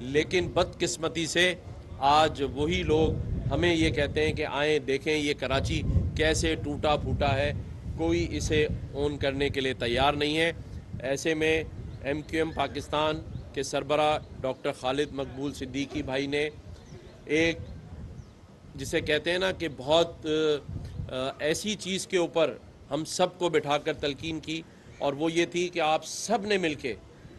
لیکن بدقسمتی سے آج وہی لوگ ہمیں یہ کہتے ہیں کہ آئیں دیکھیں یہ کراچی کیسے ٹوٹا پھوٹا ہے، کوئی اسے اون کرنے کے لیے تیار نہیں ہے۔ ایسے میں ایم کیو ایم پاکستان کے سربراہ ڈاکٹر خالد مقبول صدیقی بھائی نے ایک جسے کہتے ہیں نا کہ بہت ایسی چیز کے اوپر ہم سب کو بٹھا کر تلقین کی، اور وہ یہ تھی کہ آپ سب نے مل کے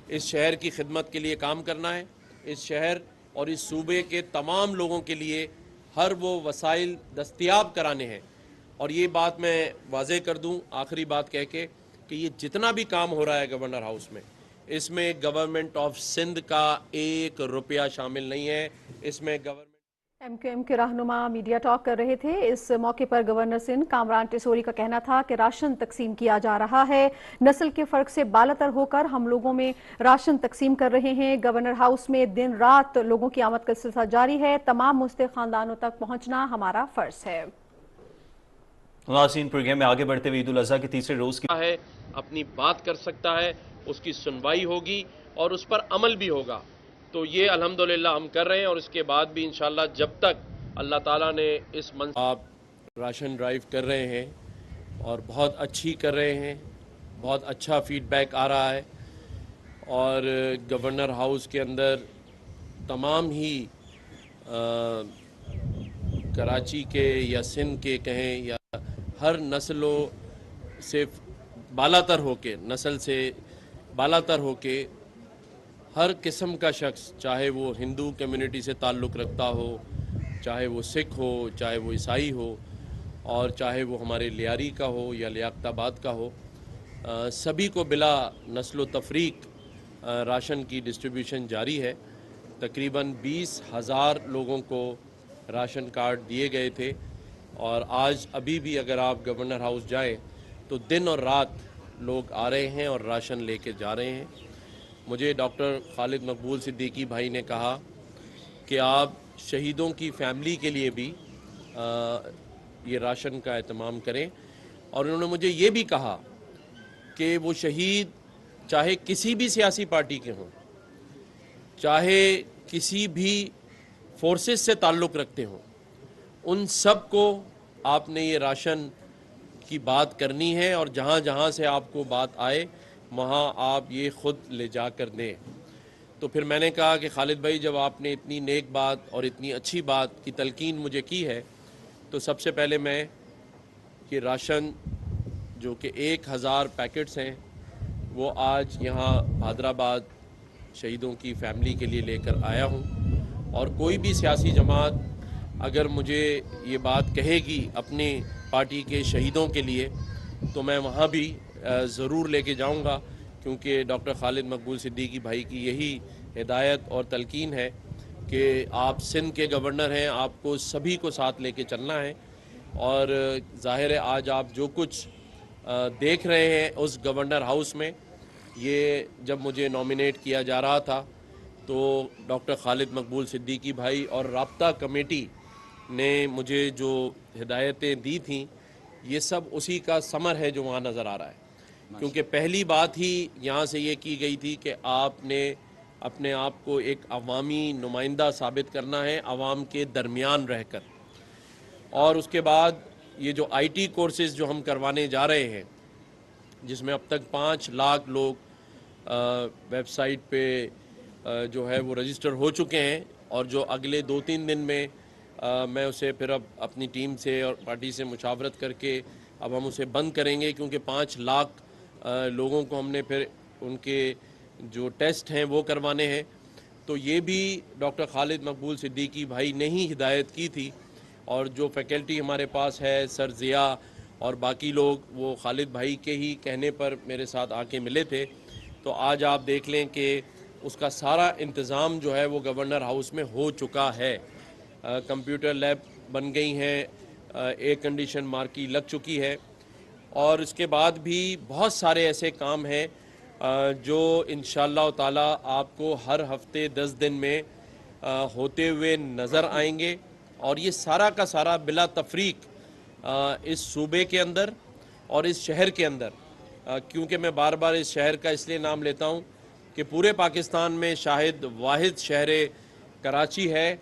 اس شہر کی خدمت کے لیے کام کرنا ہے، اس شہر اور اس صوبے کے تمام لوگوں کے لیے ہر وہ وسائل دستیاب کرانے ہیں۔ اور یہ بات میں واضح کر دوں آخری بات کہہ کے کہ یہ جتنا بھی کام ہو رہا ہے گورنر ہاؤس میں، اس میں گورنمنٹ آف سندھ کا 1 روپیہ شامل نہیں ہے، اس میں گورنمنٹ ایم کیو ایم کے رہنما میڈیا ٹاک کر رہے تھے۔ اس موقع پر گورنر سندھ کامران ٹیسوری کا کہنا تھا کہ راشن تقسیم کیا جا رہا ہے، نسل کے فرق سے بالاتر ہو کر ہم لوگوں میں راشن تقسیم کر رہے ہیں۔ گورنر ہاؤس میں دن رات لوگوں کی آمد کا سلسلہ جاری ہے، تمام مستحق خاندانوں تک پہنچنا ہمارا فرض ہے۔ ناظرین، پروگرام میں آگے بڑھتے ہوئے عید الاضحیٰ کے تیسرے روز کی ہے اپنی بات کر سکتا ہے، اس کی سنوائی ہوگی اور اس پر عمل بھی ہوگا، تو یہ الحمدللہ ہم کر رہے ہیں، اور اس کے بعد بھی انشاءاللہ جب تک اللہ تعالیٰ نے اس آپ راشن ڈرائیو کر رہے ہیں اور بہت اچھی کر رہے ہیں، بہت اچھا فیڈ بیک آ رہا ہے، اور گورنر ہاؤس کے اندر تمام ہی کراچی کے یا سندھ کے کہیں یا ہر نسلوں سے بالاتر ہو کے، نسل سے بالاتر ہو کے ہر قسم کا شخص، چاہے وہ ہندو کمیونٹی سے تعلق رکھتا ہو، چاہے وہ سکھ ہو، چاہے وہ عیسائی ہو، اور چاہے وہ ہمارے لیاری کا ہو یا لیاقت آباد کا ہو، سبھی کو بلا نسل و تفریق راشن کی ڈسٹریبیوشن جاری ہے۔ تقریباً 20,000 لوگوں کو راشن کارڈ دیے گئے تھے، اور آج ابھی بھی اگر آپ گورنر ہاؤس جائیں تو دن اور رات لوگ آ رہے ہیں اور راشن لے کے جا رہے ہیں۔ مجھے ڈاکٹر خالد مقبول صدیقی بھائی نے کہا کہ آپ شہیدوں کی فیملی کے لیے بھی یہ راشن کا اہتمام کریں، اور انہوں نے مجھے یہ بھی کہا کہ وہ شہید چاہے کسی بھی سیاسی پارٹی کے ہوں، چاہے کسی بھی فورسز سے تعلق رکھتے ہوں، ان سب کو آپ نے یہ راشن کی بات کرنی ہے، اور جہاں جہاں سے آپ کو بات آئے وہاں آپ یہ خود لے جا کر دیں۔ تو پھر میں نے کہا کہ خالد بھائی، جب آپ نے اتنی نیک بات اور اتنی اچھی بات کی تلقین مجھے کی ہے، تو سب سے پہلے میں یہ راشن جو کہ 1,000 پیکٹس ہیں وہ آج یہاں حیدرآباد شہیدوں کی فیملی کے لیے لے کر آیا ہوں، اور کوئی بھی سیاسی جماعت اگر مجھے یہ بات کہے گی اپنی پارٹی کے شہیدوں کے لیے تو میں وہاں بھی ضرور لے کے جاؤں گا، کیونکہ ڈاکٹر خالد مقبول صدیقی بھائی کی یہی ہدایت اور تلقین ہے کہ آپ سندھ کے گورنر ہیں، آپ کو سبھی کو ساتھ لے کے چلنا ہے، اور ظاہر ہے آج آپ جو کچھ دیکھ رہے ہیں اس گورنر ہاؤس میں، یہ جب مجھے نامینیٹ کیا جا رہا تھا تو ڈاکٹر خالد مقبول صدیقی بھائی اور رابطہ کمیٹی نے مجھے جو ہدایتیں دی تھیں، یہ سب اسی کا ثمر ہے جو وہاں نظر آ رہا ہے، کیونکہ پہلی بات ہی یہاں سے یہ کی گئی تھی کہ آپ نے اپنے آپ کو ایک عوامی نمائندہ ثابت کرنا ہے، عوام کے درمیان رہ کر، اور اس کے بعد یہ جو آئی ٹی کورسز جو ہم کروانے جا رہے ہیں، جس میں اب تک 5 لاکھ لوگ ویب سائٹ پہ جو ہے وہ رجسٹر ہو چکے ہیں، اور جو اگلے 2-3 دن میں میں اسے پھر اب اپنی ٹیم سے اور پارٹی سے مشاورت کر کے اب ہم اسے بند کریں گے، کیونکہ 5 لاکھ لوگوں کو ہم نے پھر ان کے جو ٹیسٹ ہیں وہ کروانے ہیں۔ تو یہ بھی ڈاکٹر خالد مقبول صدیقی بھائی نے ہی ہدایت کی تھی، اور جو فیکلٹی ہمارے پاس ہے، سر ضیاء اور باقی لوگ، وہ خالد بھائی کے ہی کہنے پر میرے ساتھ آ کے ملے تھے۔ تو آج آپ دیکھ لیں کہ اس کا سارا انتظام جو ہے وہ گورنر ہاؤس میں ہو چکا ہے، کمپیوٹر لیب بن گئی ہیں، ایئر کنڈیشن مارکی لگ چکی ہے، اور اس کے بعد بھی بہت سارے ایسے کام ہیں جو انشاءاللہ تعالی آپ کو ہر ہفتے 10 دن میں ہوتے ہوئے نظر آئیں گے، اور یہ سارا کا سارا بلا تفریق اس صوبے کے اندر اور اس شہر کے اندر، کیونکہ میں بار بار اس شہر کا اس لیے نام لیتا ہوں کہ پورے پاکستان میں شاہد واحد شہر کراچی ہے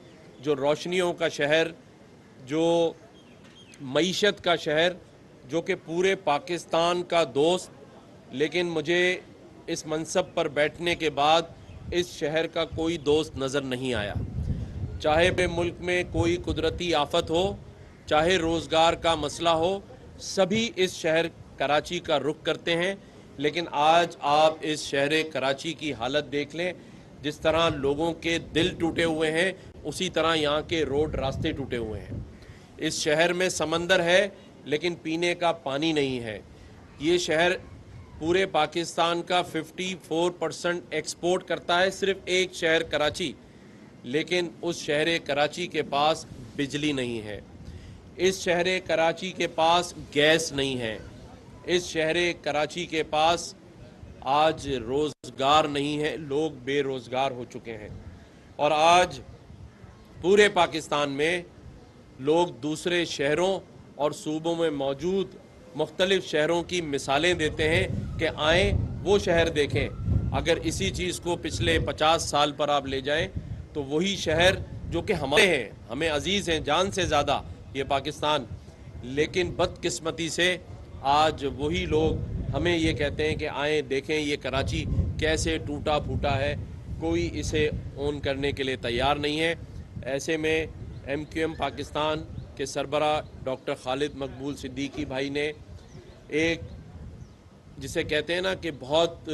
جو روشنیوں کا شہر، جو معیشت کا شہر، جو کہ پورے پاکستان کا دوست، لیکن مجھے اس منصب پر بیٹھنے کے بعد اس شہر کا کوئی دوست نظر نہیں آیا۔ چاہے پہ ملک میں کوئی قدرتی آفت ہو، چاہے روزگار کا مسئلہ ہو، سبھی اس شہر کراچی کا رخ کرتے ہیں، لیکن آج آپ اس شہر کراچی کی حالت دیکھ لیں، جس طرح لوگوں کے دل ٹوٹے ہوئے ہیں اسی طرح یہاں کے روڈ راستے ٹوٹے ہوئے ہیں۔ اس شہر میں سمندر ہے لیکن پینے کا پانی نہیں ہے۔ یہ شہر پورے پاکستان کا 54% ایکسپورٹ کرتا ہے، صرف ایک شہر کراچی، لیکن اس شہر کراچی کے پاس بجلی نہیں ہے، اس شہر کراچی کے پاس گیس نہیں ہے، اس شہر کراچی کے پاس آج روزگار نہیں ہے، لوگ بے روزگار ہو چکے ہیں۔ اور آج پورے پاکستان میں لوگ دوسرے شہروں اور صوبوں میں موجود مختلف شہروں کی مثالیں دیتے ہیں کہ آئیں وہ شہر دیکھیں۔ اگر اسی چیز کو پچھلے 50 سال پر آپ لے جائیں تو وہی شہر جو کہ ہمارے ہیں، ہمیں عزیز ہیں جان سے زیادہ یہ پاکستان، لیکن بدقسمتی سے آج وہی لوگ ہمیں یہ کہتے ہیں کہ آئیں دیکھیں یہ کراچی کیسے ٹوٹا پھوٹا ہے، کوئی اسے اون کرنے کے لیے تیار نہیں ہے۔ ایسے میں MQM پاکستان کے سربراہ ڈاکٹر خالد مقبول صدیقی بھائی نے ایک جسے کہتے ہیں نا کہ بہت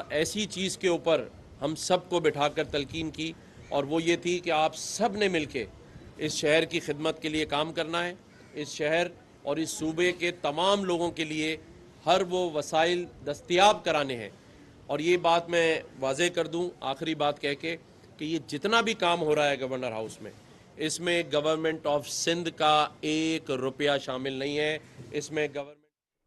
ایسی چیز کے اوپر ہم سب کو بٹھا کر تلقین کی، اور وہ یہ تھی کہ آپ سب نے مل کے اس شہر کی خدمت کے لیے کام کرنا ہے، اس شہر اور اس صوبے کے تمام لوگوں کے لیے ہر وہ وسائل دستیاب کرانے ہیں۔ اور یہ بات میں واضح کر دوں آخری بات کہہ کے کہ یہ جتنا بھی کام ہو رہا ہے گورنر ہاؤس میں، اس میں گورنمنٹ آف سندھ کا 1 روپیہ شامل نہیں ہے، اس میں گورنمنٹ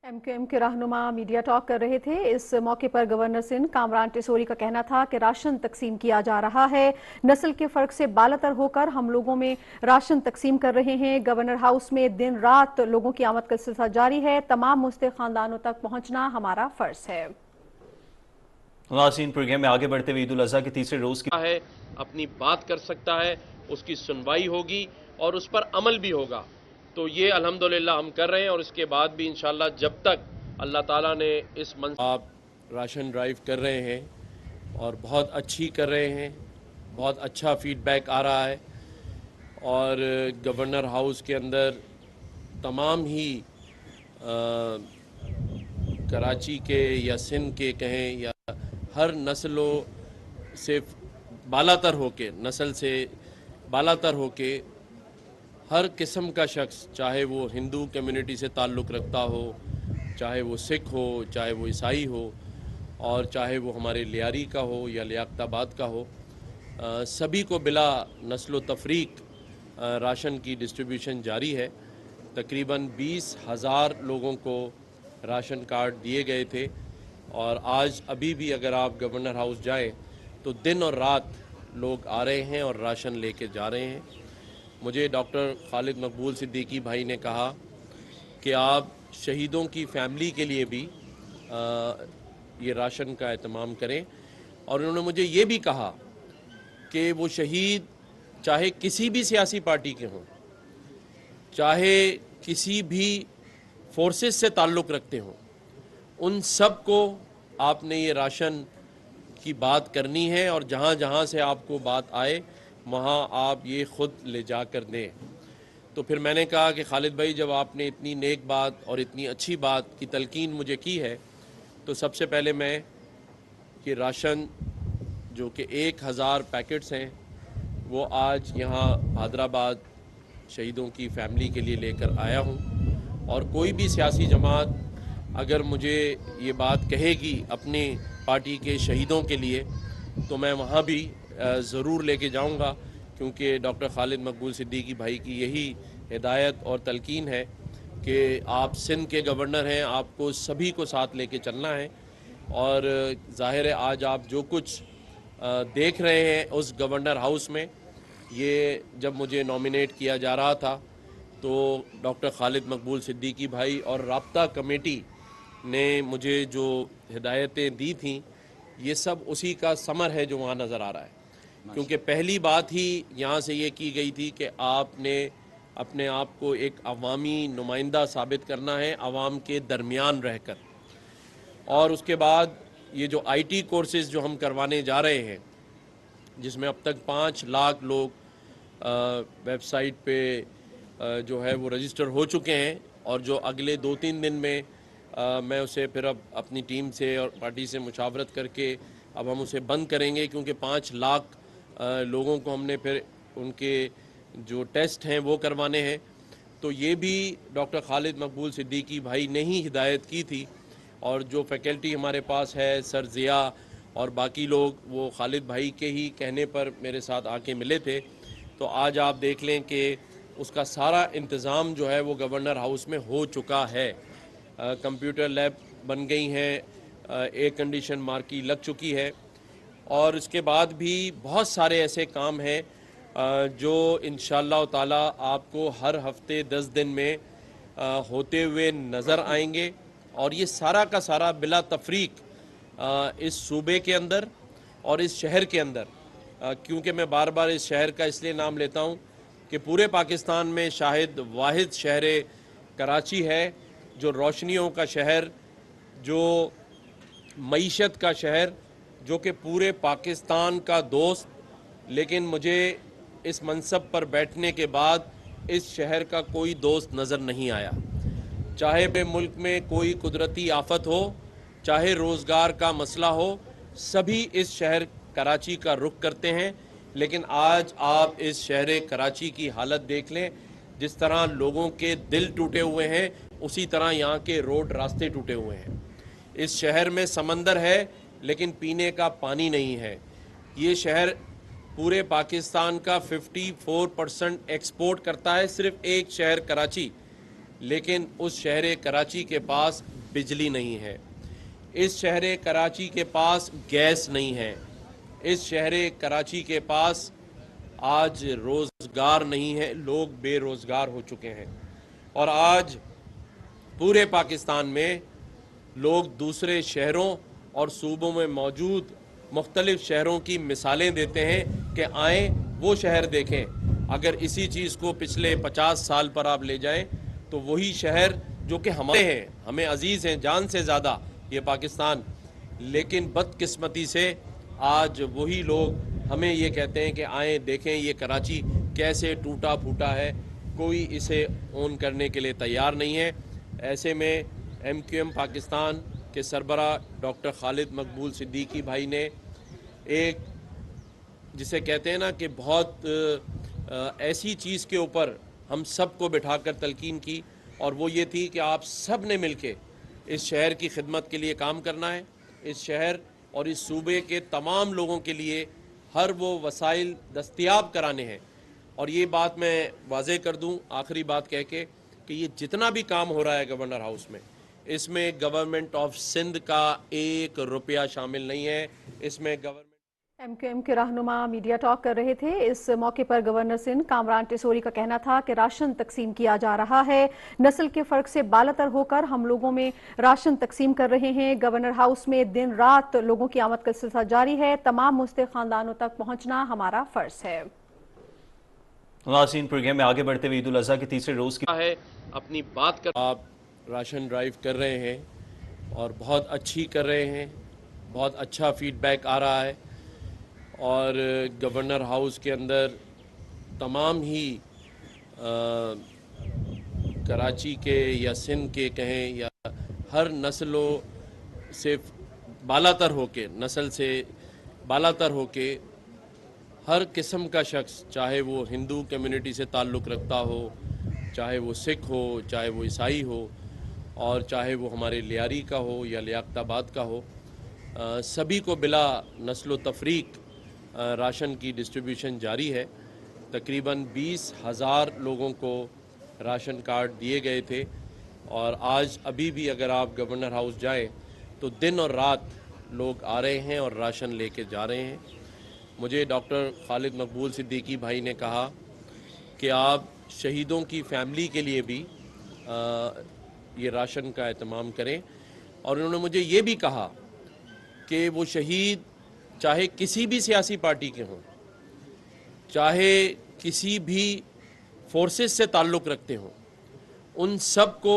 MQM کے رہنما میڈیا ٹاک کر رہے تھے۔ اس موقع پر گورنر سندھ کامران ٹیسوری کا کہنا تھا کہ راشن تقسیم کیا جا رہا ہے، نسل کے فرق سے بالاتر ہو کر ہم لوگوں میں راشن تقسیم کر رہے ہیں۔ گورنر ہاؤس میں دن رات لوگوں کی آمد کا سلسلہ جاری ہے، تمام مستحق خاندانوں تک پہنچنا ہمارا فرض ہے۔ ناظرین، پروگرام میں آگے بڑھتے ہوئے عید الاضحیٰ کے تیسرے روز کی ہے، اپنی بات کر سکتا ہے، اس کی سنوائی ہوگی اور اس پر عمل بھی ہوگا، تو یہ الحمدللہ ہم کر رہے ہیں، اور اس کے بعد بھی انشاءاللہ جب تک اللہ تعالیٰ نے اس آپ راشن ڈرائیو کر رہے ہیں اور بہت اچھی کر رہے ہیں، بہت اچھا فیڈ بیک آ رہا ہے، اور گورنر ہاؤس کے اندر تمام ہی کراچی کے یا سندھ کے کہیں یا ہر نسلوں سے بالاتر ہو کے، نسل سے بالاتر ہو کے ہر قسم کا شخص، چاہے وہ ہندو کمیونٹی سے تعلق رکھتا ہو، چاہے وہ سکھ ہو، چاہے وہ عیسائی ہو، اور چاہے وہ ہمارے لیاری کا ہو یا لیاقت آباد کا ہو، سبھی کو بلا نسل و تفریق راشن کی ڈسٹریبیوشن جاری ہے۔ تقریباً 20,000 لوگوں کو راشن کارڈ دیے گئے تھے، اور آج ابھی بھی اگر آپ گورنر ہاؤس جائیں تو دن اور رات لوگ آ رہے ہیں اور راشن لے کے جا رہے ہیں۔ مجھے ڈاکٹر خالد مقبول صدیقی بھائی نے کہا کہ آپ شہیدوں کی فیملی کے لیے بھی یہ راشن کا اہتمام کریں، اور انہوں نے مجھے یہ بھی کہا کہ وہ شہید چاہے کسی بھی سیاسی پارٹی کے ہوں، چاہے کسی بھی فورسز سے تعلق رکھتے ہوں، ان سب کو آپ نے یہ راشن کی بات کرنی ہے، اور جہاں جہاں سے آپ کو بات آئے وہاں آپ یہ خود لے جا کر دیں۔ تو پھر میں نے کہا کہ خالد بھائی، جب آپ نے اتنی نیک بات اور اتنی اچھی بات کی تلقین مجھے کی ہے، تو سب سے پہلے میں یہ راشن جو کہ 1,000 پیکٹس ہیں وہ آج یہاں حیدرآباد شہیدوں کی فیملی کے لیے لے کر آیا ہوں، اور کوئی بھی سیاسی جماعت اگر مجھے یہ بات کہے گی اپنی پارٹی کے شہیدوں کے لیے تو میں وہاں بھی ضرور لے کے جاؤں گا، کیونکہ ڈاکٹر خالد مقبول صدیقی بھائی کی یہی ہدایت اور تلقین ہے کہ آپ سندھ کے گورنر ہیں، آپ کو سبھی کو ساتھ لے کے چلنا ہے، اور ظاہر ہے آج آپ جو کچھ دیکھ رہے ہیں اس گورنر ہاؤس میں، یہ جب مجھے نامینیٹ کیا جا رہا تھا تو ڈاکٹر خالد مقبول صدیقی بھائی اور رابطہ کمیٹی نے مجھے جو ہدایتیں دی تھیں یہ سب اسی کا ثمر ہے جو وہاں نظر آ رہا ہے، کیونکہ پہلی بات ہی یہاں سے یہ کی گئی تھی کہ آپ نے اپنے آپ کو ایک عوامی نمائندہ ثابت کرنا ہے عوام کے درمیان رہ کر، اور اس کے بعد یہ جو آئی ٹی کورسز جو ہم کروانے جا رہے ہیں، جس میں اب تک 5 لاکھ لوگ ویب سائٹ پہ جو ہے وہ رجسٹر ہو چکے ہیں، اور جو اگلے 2-3 دن میں میں اسے پھر اب اپنی ٹیم سے اور پارٹی سے مشاورت کر کے اب ہم اسے بند کریں گے، کیونکہ 5 لاکھ لوگوں کو ہم نے پھر ان کے جو ٹیسٹ ہیں وہ کروانے ہیں۔ تو یہ بھی ڈاکٹر خالد مقبول صدیقی بھائی نے ہی ہدایت کی تھی، اور جو فیکلٹی ہمارے پاس ہے، سر ضیاء اور باقی لوگ، وہ خالد بھائی کے ہی کہنے پر میرے ساتھ آ کے ملے تھے۔ تو آج آپ دیکھ لیں کہ اس کا سارا انتظام جو ہے وہ گورنر ہاؤس میں ہو چکا ہے، کمپیوٹر لیب بن گئی ہیں، ایئر کنڈیشن مارکی لگ چکی ہے، اور اس کے بعد بھی بہت سارے ایسے کام ہیں جو انشاءاللہ تعالی آپ کو ہر ہفتے 10 دن میں ہوتے ہوئے نظر آئیں گے، اور یہ سارا کا سارا بلا تفریق اس صوبے کے اندر اور اس شہر کے اندر، کیونکہ میں بار بار اس شہر کا اس لیے نام لیتا ہوں کہ پورے پاکستان میں شاہد واحد شہر کراچی ہے جو روشنیوں کا شہر، جو معیشت کا شہر، جو کہ پورے پاکستان کا دوست، لیکن مجھے اس منصب پر بیٹھنے کے بعد اس شہر کا کوئی دوست نظر نہیں آیا، چاہے پہ ملک میں کوئی قدرتی آفت ہو، چاہے روزگار کا مسئلہ ہو، سبھی اس شہر کراچی کا رخ کرتے ہیں۔ لیکن آج آپ اس شہر کراچی کی حالت دیکھ لیں، جس طرح لوگوں کے دل ٹوٹے ہوئے ہیں، اسی طرح یہاں کے روڈ راستے ٹوٹے ہوئے ہیں۔ اس شہر میں سمندر ہے لیکن پینے کا پانی نہیں ہے۔ یہ شہر پورے پاکستان کا 54% ایکسپورٹ کرتا ہے، صرف ایک شہر کراچی، لیکن اس شہر کراچی کے پاس بجلی نہیں ہے، اس شہر کراچی کے پاس گیس نہیں ہے، اس شہر کراچی کے پاس آج روزگار نہیں ہے، لوگ بے روزگار ہو چکے ہیں، اور آج پورے پاکستان میں لوگ دوسرے شہروں اور صوبوں میں موجود مختلف شہروں کی مثالیں دیتے ہیں کہ آئیں وہ شہر دیکھیں۔ اگر اسی چیز کو پچھلے 50 سال پر آپ لے جائیں تو وہی شہر جو کہ ہمارے ہیں، ہمیں عزیز ہیں جان سے زیادہ یہ پاکستان، لیکن بدقسمتی سے آج وہی لوگ ہمیں یہ کہتے ہیں کہ آئیں دیکھیں یہ کراچی کیسے ٹوٹا پھوٹا ہے، کوئی اسے اون کرنے کے لیے تیار نہیں ہے۔ ایسے میں ایم کیو ایم پاکستان کے سربراہ ڈاکٹر خالد مقبول صدیقی بھائی نے ایک جسے کہتے ہیں نا کہ بہت ایسی چیز کے اوپر ہم سب کو بٹھا کر تلقین کی، اور وہ یہ تھی کہ آپ سب نے مل کے اس شہر کی خدمت کے لیے کام کرنا ہے، اس شہر اور اس صوبے کے تمام لوگوں کے لیے ہر وہ وسائل دستیاب کرانے ہیں۔ اور یہ بات میں واضح کر دوں آخری بات کہہ کے کہ یہ جتنا بھی کام ہو رہا ہے گورنر ہاؤس میں، اس میں گورنمنٹ آف سندھ کا 1 روپیہ شامل نہیں ہے، اس میں گورنمنٹ ایم کیو ایم کے رہنما میڈیا ٹاک کر رہے تھے۔ اس موقع پر گورنر سندھ کامران ٹیسوری کا کہنا تھا کہ راشن تقسیم کیا جا رہا ہے، نسل کے فرق سے بالاتر ہو کر ہم لوگوں میں راشن تقسیم کر رہے ہیں۔ گورنر ہاؤس میں دن رات لوگوں کی آمد کا سلسلہ جاری ہے، تمام مستحق خاندانوں تک پہنچنا ہمارا فرض ہے۔ ناظرین پروگرام میں آگے بڑھتے ہوئے عید الاضحیٰ کے تیسرے روز کی ہے اپنی بات کر آپ راشن ڈرائیو کر رہے ہیں اور بہت اچھی کر رہے ہیں، بہت اچھا فیڈ بیک آ رہا ہے، اور گورنر ہاؤس کے اندر تمام ہی کراچی کے یا سندھ کے کہیں یا ہر نسلوں سے بالاتر ہو کے، نسل سے بالاتر ہو کے ہر قسم کا شخص، چاہے وہ ہندو کمیونٹی سے تعلق رکھتا ہو، چاہے وہ سکھ ہو، چاہے وہ عیسائی ہو، اور چاہے وہ ہمارے لیاری کا ہو یا لیاقت آباد کا ہو، سبھی کو بلا نسل و تفریق راشن کی ڈسٹریبیوشن جاری ہے۔ تقریباً 20,000 لوگوں کو راشن کارڈ دیے گئے تھے، اور آج ابھی بھی اگر آپ گورنر ہاؤس جائیں تو دن اور رات لوگ آ رہے ہیں اور راشن لے کے جا رہے ہیں۔ مجھے ڈاکٹر خالد مقبول صدیقی بھائی نے کہا کہ آپ شہیدوں کی فیملی کے لیے بھی یہ راشن کا اہتمام کریں، اور انہوں نے مجھے یہ بھی کہا کہ وہ شہید چاہے کسی بھی سیاسی پارٹی کے ہوں، چاہے کسی بھی فورسز سے تعلق رکھتے ہوں، ان سب کو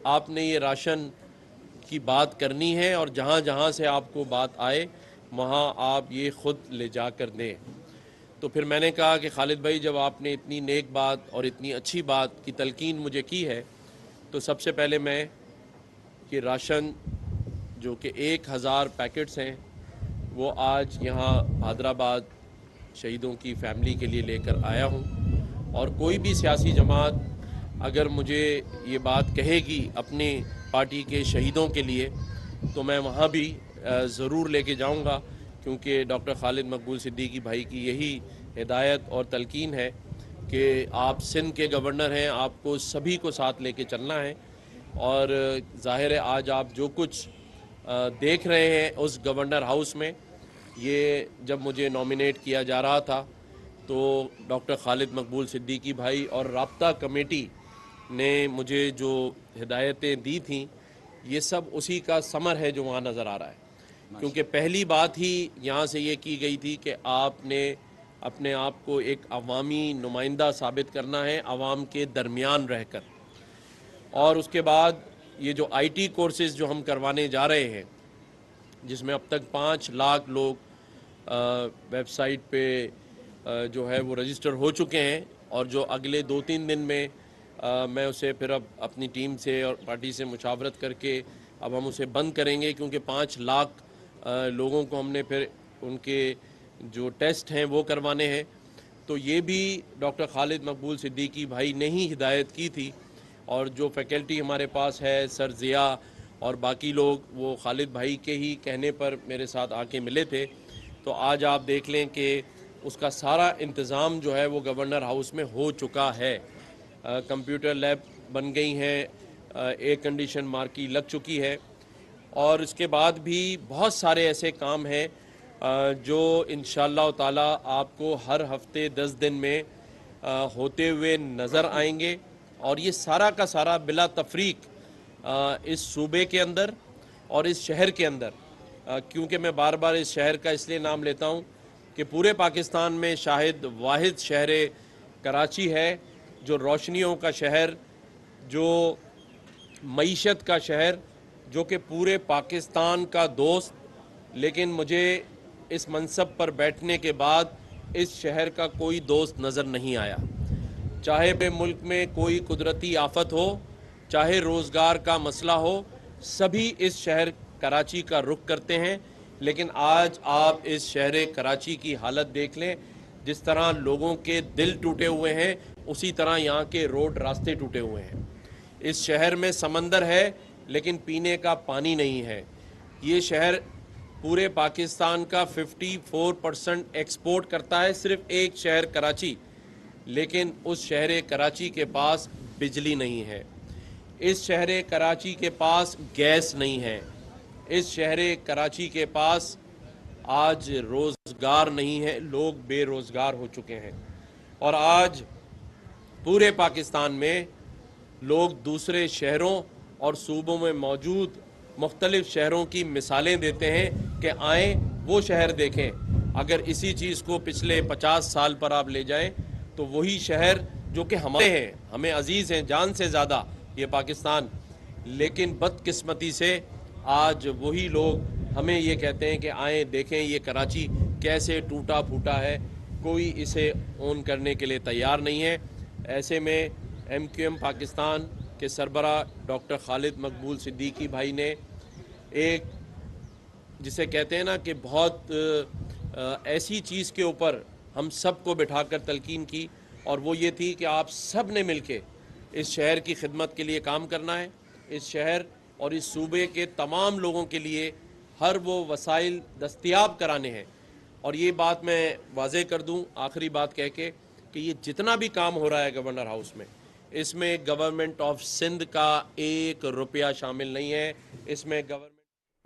آپ نے یہ راشن کی بات کرنی ہے، اور جہاں جہاں سے آپ کو بات آئے وہاں آپ یہ خود لے جا کر دیں۔ تو پھر میں نے کہا کہ خالد بھائی، جب آپ نے اتنی نیک بات اور اتنی اچھی بات کی تلقین مجھے کی ہے، تو سب سے پہلے میں یہ راشن جو کہ 1000 پیکٹس ہیں وہ آج یہاں حیدرآباد شہیدوں کی فیملی کے لیے لے کر آیا ہوں، اور کوئی بھی سیاسی جماعت اگر مجھے یہ بات کہے گی اپنی پارٹی کے شہیدوں کے لیے، تو میں وہاں بھی ضرور لے کے جاؤں گا، کیونکہ ڈاکٹر خالد مقبول صدیقی بھائی کی یہی ہدایت اور تلقین ہے کہ آپ سندھ کے گورنر ہیں، آپ کو سبھی کو ساتھ لے کے چلنا ہے۔ اور ظاہر ہے آج آپ جو کچھ دیکھ رہے ہیں اس گورنر ہاؤس میں، یہ جب مجھے نامینیٹ کیا جا رہا تھا تو ڈاکٹر خالد مقبول صدیقی بھائی اور رابطہ کمیٹی نے مجھے جو ہدایتیں دی تھیں، یہ سب اسی کا ثمر ہے جو وہاں نظر آ رہا ہے، کیونکہ پہلی بات ہی یہاں سے یہ کی گئی تھی کہ آپ نے اپنے آپ کو ایک عوامی نمائندہ ثابت کرنا ہے، عوام کے درمیان رہ کر۔ اور اس کے بعد یہ جو آئی ٹی کورسز جو ہم کروانے جا رہے ہیں، جس میں اب تک 5 لاکھ لوگ ویب سائٹ پہ جو ہے وہ رجسٹر ہو چکے ہیں، اور جو اگلے 2-3 دن میں میں اسے پھر اب اپنی ٹیم سے اور پارٹی سے مشاورت کر کے اب ہم اسے بند کریں گے، کیونکہ 5 لاکھ لوگوں کو ہم نے پھر ان کے جو ٹیسٹ ہیں وہ کروانے ہیں۔ تو یہ بھی ڈاکٹر خالد مقبول صدیقی بھائی نے ہی ہدایت کی تھی، اور جو فیکلٹی ہمارے پاس ہے، سر ضیاء اور باقی لوگ، وہ خالد بھائی کے ہی کہنے پر میرے ساتھ آ کے ملے تھے۔ تو آج آپ دیکھ لیں کہ اس کا سارا انتظام جو ہے وہ گورنر ہاؤس میں ہو چکا ہے۔ کمپیوٹر لیب بن گئی ہیں، ایئر کنڈیشن مارکی لگ چکی ہے، اور اس کے بعد بھی بہت سارے ایسے کام ہیں جو انشاءاللہ تعالی آپ کو ہر ہفتے 10 دن میں ہوتے ہوئے نظر آئیں گے، اور یہ سارا کا سارا بلا تفریق اس صوبے کے اندر اور اس شہر کے اندر، کیونکہ میں بار بار اس شہر کا اس لیے نام لیتا ہوں کہ پورے پاکستان میں شاہد واحد شہر کراچی ہے جو روشنیوں کا شہر، جو معیشت کا شہر، جو کہ پورے پاکستان کا دوست۔ لیکن مجھے اس منصب پر بیٹھنے کے بعد اس شہر کا کوئی دوست نظر نہیں آیا، چاہے پہ ملک میں کوئی قدرتی آفت ہو، چاہے روزگار کا مسئلہ ہو، سبھی اس شہر کراچی کا رخ کرتے ہیں۔ لیکن آج آپ اس شہر کراچی کی حالت دیکھ لیں، جس طرح لوگوں کے دل ٹوٹے ہوئے ہیں، اسی طرح یہاں کے روڈ راستے ٹوٹے ہوئے ہیں۔ اس شہر میں سمندر ہے لیکن پینے کا پانی نہیں ہے۔ یہ شہر پورے پاکستان کا 54% ایکسپورٹ کرتا ہے، صرف ایک شہر کراچی، لیکن اس شہر کراچی کے پاس بجلی نہیں ہے، اس شہر کراچی کے پاس گیس نہیں ہے، اس شہر کراچی کے پاس آج روزگار نہیں ہے، لوگ بے روزگار ہو چکے ہیں۔ اور آج پورے پاکستان میں لوگ دوسرے شہروں اور صوبوں میں موجود مختلف شہروں کی مثالیں دیتے ہیں کہ آئیں وہ شہر دیکھیں۔ اگر اسی چیز کو پچھلے 50 سال پر آپ لے جائیں تو وہی شہر جو کہ ہمارے ہیں، ہمیں عزیز ہیں جان سے زیادہ یہ پاکستان، لیکن بدقسمتی سے آج وہی لوگ ہمیں یہ کہتے ہیں کہ آئیں دیکھیں یہ کراچی کیسے ٹوٹا پھوٹا ہے، کوئی اسے اون کرنے کے لیے تیار نہیں ہے۔ ایسے میں MQM پاکستان کے سربراہ ڈاکٹر خالد مقبول صدیقی بھائی نے ایک جسے کہتے ہیں نا کہ بہت ایسی چیز کے اوپر ہم سب کو بٹھا کر تلقین کی، اور وہ یہ تھی کہ آپ سب نے مل کے اس شہر کی خدمت کے لیے کام کرنا ہے، اس شہر اور اس صوبے کے تمام لوگوں کے لیے ہر وہ وسائل دستیاب کرانے ہیں۔ اور یہ بات میں واضح کر دوں آخری بات کہہ کے کہ یہ جتنا بھی کام ہو رہا ہے گورنر ہاؤس میں، اس میں گورنمنٹ آف سندھ کا 1 روپیہ شامل نہیں ہے، اس میں گورنمنٹ